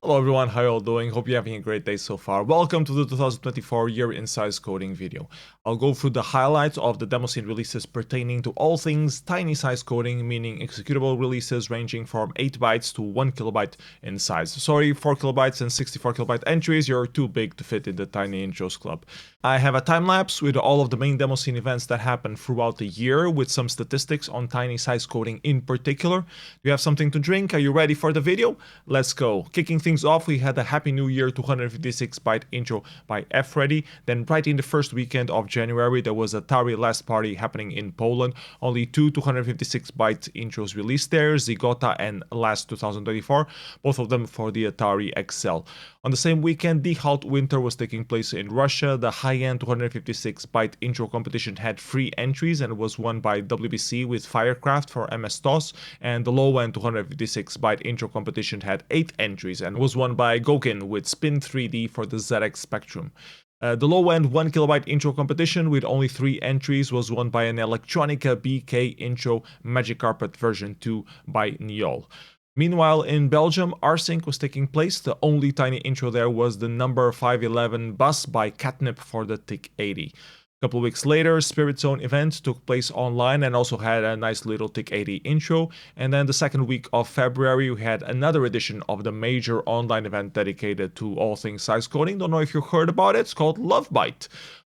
Hello everyone, how you all doing? Hope you're having a great day so far. Welcome to the 2024 Year in Sizecoding video. I'll go through the highlights of the demoscene releases pertaining to all things tiny sizecoding, meaning executable releases ranging from 8 bytes to 1 kilobyte in size. Sorry, 4 kilobytes and 64 kilobyte entries, you're too big to fit in the Tiny Intros Club. I have a time-lapse with all of the main demoscene events that happened throughout the year with some statistics on tiny sizecoding in particular. Do you have something to drink? Are you ready for the video? Let's go. Kicking things off, we had a Happy New Year 256-byte intro by Freddy. Then right in the first weekend of January, there was a Atari Last Party happening in Poland. Only two 256-byte intros released there, Zygota and Last 2024, both of them for the Atari XL. On the same weekend, the Halt Winter was taking place in Russia. The high-end 256-byte intro competition had 3 entries and was won by WBC with Firecraft for MS-DOS, and the low-end 256-byte intro competition had 8 entries and was won by Gokin with Spin 3D for the ZX Spectrum. The low-end 1 kilobyte intro competition with only 3 entries was won by an Electronica BK intro Magic Carpet version 2 by Niol. Meanwhile, in Belgium, Rsync was taking place. The only tiny intro there was the number 511 bus by Catnip for the TIC-80. A couple of weeks later, Spirit Zone event took place online and also had a nice little TIC-80 intro. And then the second week of February, we had another edition of the major online event dedicated to all things sizecoding. Don't know if you heard about it. It's called Lovebyte.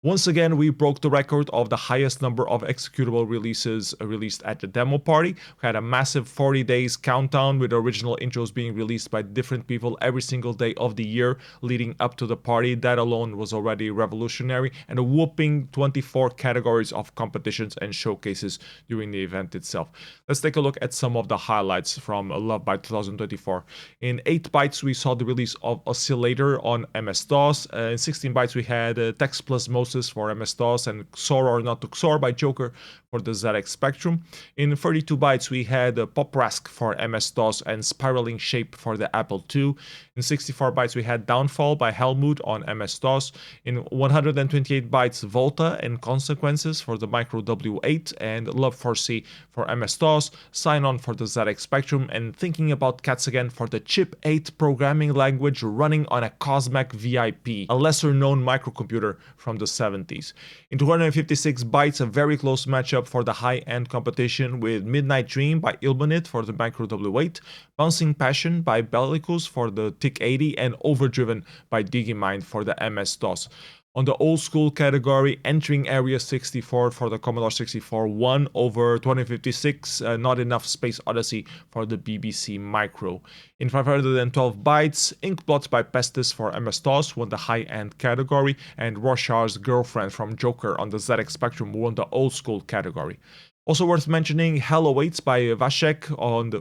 Once again, we broke the record of the highest number of executable releases released at the demo party. We had a massive 40 days countdown with original intros being released by different people every single day of the year leading up to the party. That alone was already revolutionary, and a whopping 24 categories of competitions and showcases during the event itself. Let's take a look at some of the highlights from Lovebyte 2024. In 8 bytes, we saw the release of Oscillator on MS-DOS. In 16 bytes, we had Text Plus Moses for MS-DOS and XOR or Not to XOR by Joker for the ZX Spectrum. In 32 bytes, we had Poprask for MS-DOS and Spiraling Shape for the Apple II. In 64 bytes, we had Downfall by Helmut on MS-DOS. In 128 bytes, Volta and Consequences for the Micro W8 and Love4C for MS-DOS, Sign-On for the ZX Spectrum, and Thinking About Cats Again for the Chip 8 programming language running on a Cosmac VIP, a lesser-known microcomputer from the 70s. In 256 bytes, a very close matchup for the high-end competition with Midnight Dream by Ilmanit for the Micro W8, Bouncing Passion by Bellicus for the TIC-80, and Overdriven by Digimind for the MS-DOS. On the old school category, entering Area 64 for the Commodore 64 won over 256, Not Enough Space Odyssey for the BBC Micro. In 512 bytes, Inkblot by Pestis for MS-DOS won the high-end category, and Rorschach's Girlfriend from Joker on the ZX Spectrum won the old school category. Also worth mentioning, Hell Awaits by Vashek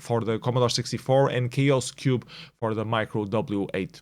for the Commodore 64 and Chaos Cube for the Micro W8.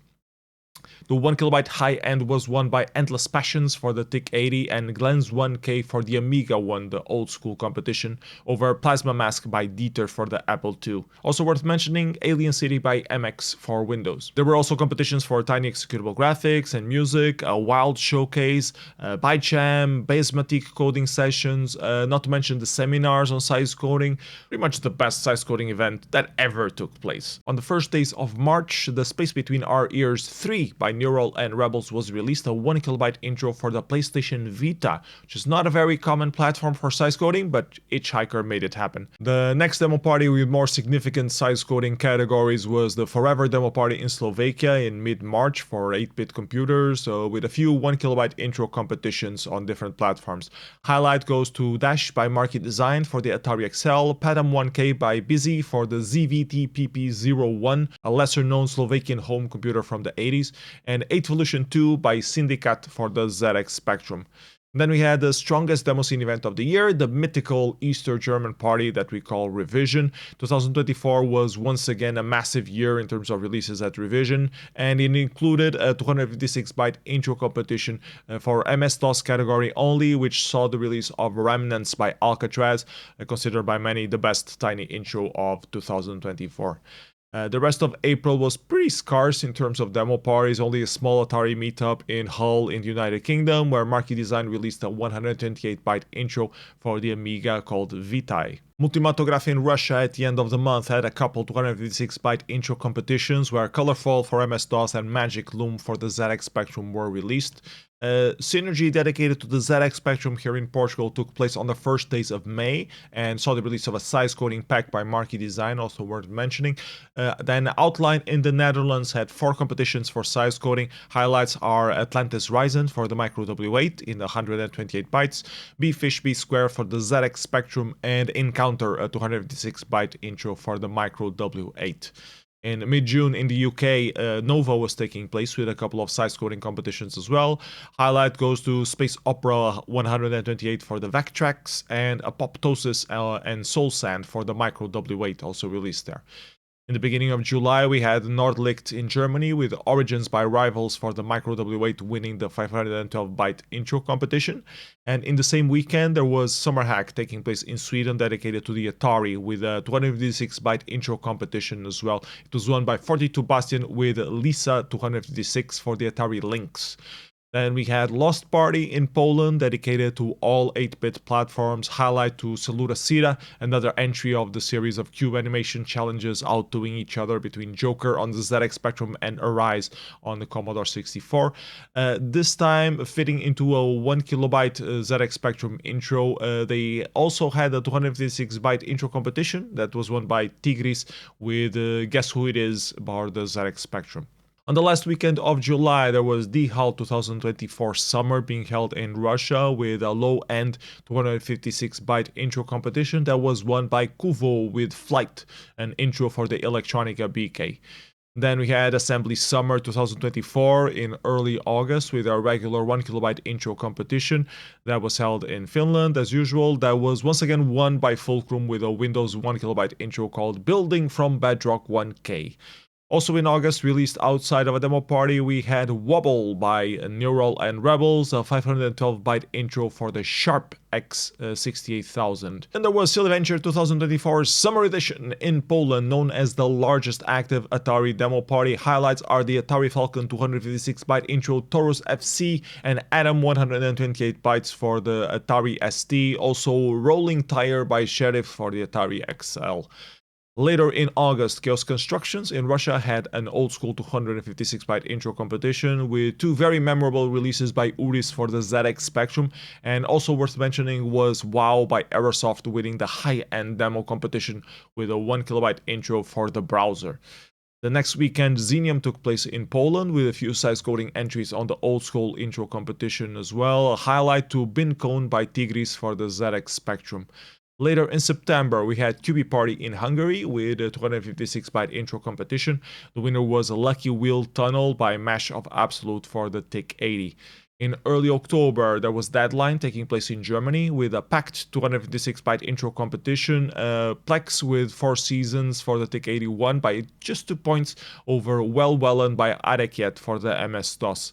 The 1 kilobyte high-end was won by Endless Passions for the TIC-80, and Glenn's 1K for the Amiga won the old school competition over Plasma Mask by Dieter for the Apple II. Also worth mentioning, Alien City by MX for Windows. There were also competitions for tiny executable graphics and music, a Wild Showcase, ByteJam, Basematic coding sessions, not to mention the seminars on sizecoding. Pretty much the best sizecoding event that ever took place. On the first days of March, The Space Between Our Ears 3 by Neural and Rebels was released, a 1 kilobyte intro for the PlayStation Vita, which is not a very common platform for sizecoding, but Hitchhiker made it happen. The next demo party with more significant sizecoding categories was the Forever demo party in Slovakia in mid-March for 8-bit computers, with a few 1 kilobyte intro competitions on different platforms. Highlight goes to Dash by Marquee Design for the Atari XL, Padam 1K by Busy for the ZVT PP01, a lesser-known Slovakian home computer from the 80s, and 8volution 2 by Syndicate for the ZX Spectrum. Then we had the strongest demoscene event of the year, the mythical Easter German party that we call Revision. 2024 was once again a massive year in terms of releases at Revision, and it included a 256-byte intro competition for MS-DOS category only, which saw the release of Remnants by Alcatraz, considered by many the best tiny intro of 2024. The rest of April was pretty scarce in terms of demo parties, only a small Atari meetup in Hull in the United Kingdom, where Marquee Design released a 128-byte intro for the Amiga called Vitae. Multimatography in Russia at the end of the month had a couple 256-byte intro competitions where Colorful for MS-DOS and Magic Loom for the ZX Spectrum were released. Synergy dedicated to the ZX Spectrum here in Portugal took place on the first days of May and saw the release of a Sizecoding pack by Marquee Design, also worth mentioning. Then Outline in the Netherlands had 4 competitions for Sizecoding. Highlights are Atlantis Ryzen for the Micro W8 in the 128 bytes, B-Fish B-Square for the ZX Spectrum, and Encounter, a 256-byte intro for the Micro W8. In mid-June in the UK, Nova was taking place with a couple of Sizecoding competitions as well. Highlight goes to Space Opera 128 for the Vectrex, and Apoptosis and Soul Sand for the Micro W8 also released there. In the beginning of July, we had Nordlicht in Germany with Origins by Rivals for the Micro W8 winning the 512-byte intro competition. And in the same weekend, there was Summer Hack taking place in Sweden dedicated to the Atari with a 256-byte intro competition as well. It was won by 42 Bastion with Lisa 256 for the Atari Lynx. Then we had Lost Party in Poland, dedicated to all 8-bit platforms. Highlight to Saluda Sira, another entry of the series of cube animation challenges outdoing each other between Joker on the ZX Spectrum and Arise on the Commodore 64. This time fitting into a 1 kilobyte ZX Spectrum intro. They also had a 256-byte intro competition that was won by Tigris with Guess Who It Is by the ZX Spectrum. On the last weekend of July, there was DHAL 2024 Summer being held in Russia with a low-end 256-byte intro competition that was won by Kuvo with Flight, an intro for the Electronica BK. Then we had Assembly Summer 2024 in early August with a regular 1 kilobyte intro competition that was held in Finland as usual. That was once again won by Fulcrum with a Windows 1 kilobyte intro called Building from Bedrock 1K. Also in August, released outside of a demo party, we had Wobble by Neural and Rebels, a 512-byte intro for the Sharp X68000. And there was Silly Venture 2024 Summer Edition in Poland, known as the largest active Atari demo party. Highlights are the Atari Falcon 256-byte intro Taurus FC and Atom 128 bytes for the Atari ST, also Rolling Tire by Sheriff for the Atari XL. Later in August, Chaos Constructions in Russia had an old-school 256-byte intro competition with 2 very memorable releases by Uris for the ZX Spectrum, and also worth mentioning was WoW by Aerosoft winning the high-end demo competition with a 1 kilobyte intro for the browser. The next weekend, Xenium took place in Poland with a few Sizecoding entries on the old-school intro competition as well. A highlight to Bincone by Tigris for the ZX Spectrum. Later in September, we had QB Party in Hungary with a 256-byte intro competition. The winner was a Lucky Wheel Tunnel by Mesh of Absolute for the TIC-80. In early October, there was Deadline taking place in Germany with a packed 256-byte intro competition. Plex with 4 Seasons for the TIC-81 by just 2 points over Well-Wellen by Arekiet for the MS-DOS.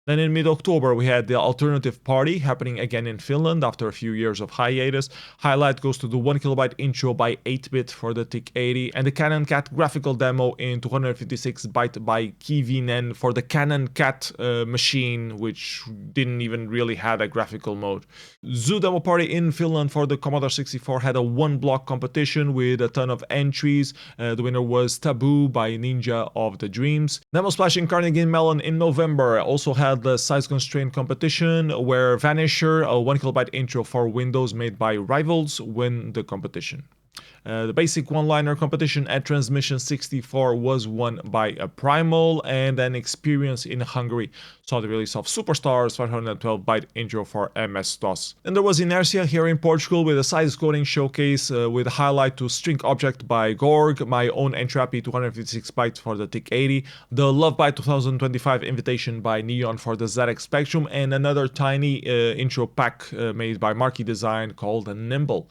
Then in mid-October, we had the Alternative Party happening again in Finland after a few years of hiatus. Highlight goes to the 1 kilobyte intro by 8-bit for the TIC-80 and the Canon Cat graphical demo in 256-byte by Kivinen for the Canon Cat machine, which didn't even really have a graphical mode. Zoo Demo Party in Finland for the Commodore 64 had a 1-block competition with a ton of entries. The winner was Taboo by Ninja of the Dreams. Demo Splash in Carnegie Mellon in November also had the size constraint competition where Vanisher, a 1 kilobyte intro for Windows made by Rivals, win the competition. The basic one-liner competition at Transmission 64 was won by a Primal, and then Experience in Hungary saw the release of Superstars 512-byte intro for MS-DOS. Then there was Inertia here in Portugal with a Sizecoding showcase with a highlight to String Object by Gorg, my own Entropy 256 bytes for the TIC-80, the Lovebyte 2025 invitation by Neon for the ZX Spectrum, and another tiny intro pack made by Marquee Design called Nimble.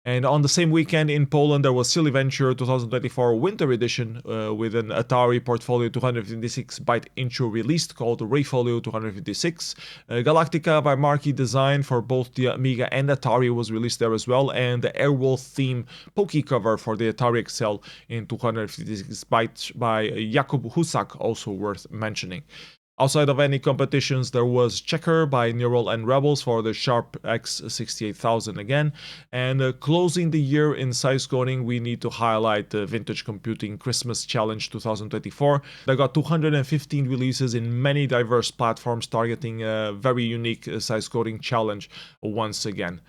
And on the same weekend in Poland, there was Silly Venture 2024 Winter Edition with an Atari Portfolio 256-byte intro released called Rayfolio 256. Galactica by Marquee Design for both the Amiga and Atari was released there as well, and the Airwolf theme Pokey cover for the Atari XL in 256 bytes by Jakub Husak, also worth mentioning. Outside of any competitions, there was Checker by Neural and Rebels for the Sharp X68000 again. And closing the year in Sizecoding, we need to highlight the Vintage Computing Christmas Challenge 2024. That got 215 releases in many diverse platforms, targeting a very unique Sizecoding challenge once again.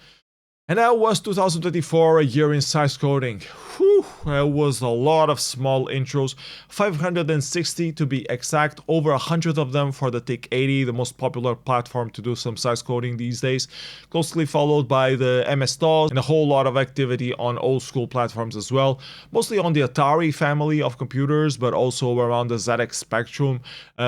And that was 2024, a year in Sizecoding. Whew, that was a lot of small intros, 560 to be exact, over 100 of them for the TIC80, the most popular platform to do some Sizecoding these days, closely followed by the MS-DOS and a whole lot of activity on old school platforms as well, mostly on the Atari family of computers, but also around the ZX Spectrum.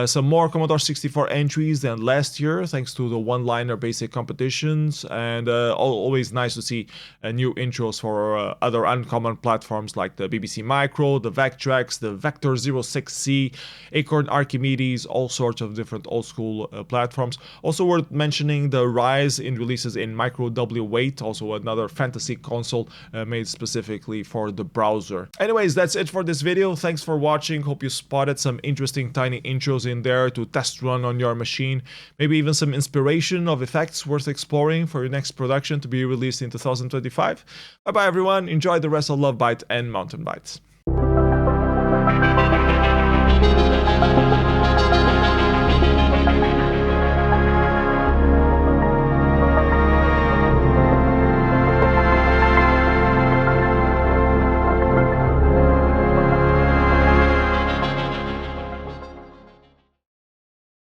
Some more Commodore 64 entries than last year, thanks to the one-liner basic competitions, and always nice to see new intros for other uncommon platforms like the BBC Micro, the Vectrex, the Vector 06C, Acorn Archimedes, all sorts of different old school platforms. Also worth mentioning the rise in releases in Micro W8, also another fantasy console made specifically for the browser. Anyways, that's it for this video. Thanks for watching. Hope you spotted some interesting tiny intros in there to test run on your machine. Maybe even some inspiration of effects worth exploring for your next production to be released in 2025. Bye bye everyone, enjoy the rest of Lovebyte and Mountain Bytes.